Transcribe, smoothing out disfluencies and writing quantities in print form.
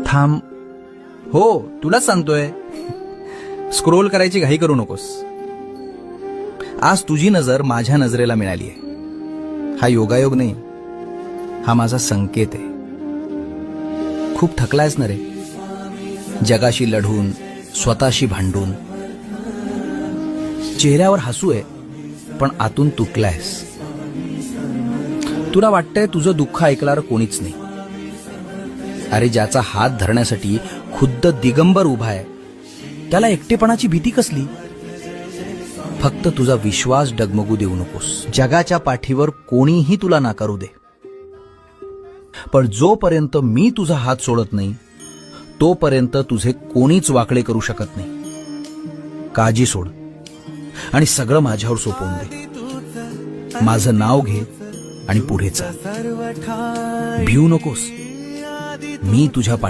थांब. हो, तुलाच सांगतोय. स्क्रोल करायची घाई करू नकोस. आज तुझी नजर माझ्या नजरेला मिळालीये. हा योगायोग नाही, हा माझा संकेत आहे. खूप थकलायस ना रे, जगाशी लढून, स्वतःशी भांडून. चेहऱ्यावर हसू आहे, पण आतून तुटलायस. तुला वाटतंय तुझं दुःख ऐकणार कोणीच नाही. अरे, ज्याचा हात धरण्यासाठी खुद्द दिगंबर उभा आहे, त्याला एकटेपणाची भीती कसली? फक्त तुझा विश्वास डगमगू देऊ नकोस. जगाच्या पाठीवर कोणीही तुला नाकारू दे, पण जोपर्यंत मी तुझा हात सोडत नाही, तोपर्यंत तुझे कोणीच वाकडे करू शकत नाही. काळजी सोड आणि सगळं माझ्यावर सोपवून दे. माझं नाव घे आणि पुढे चाल. भिवू नकोस. मी तुझ्या पाठी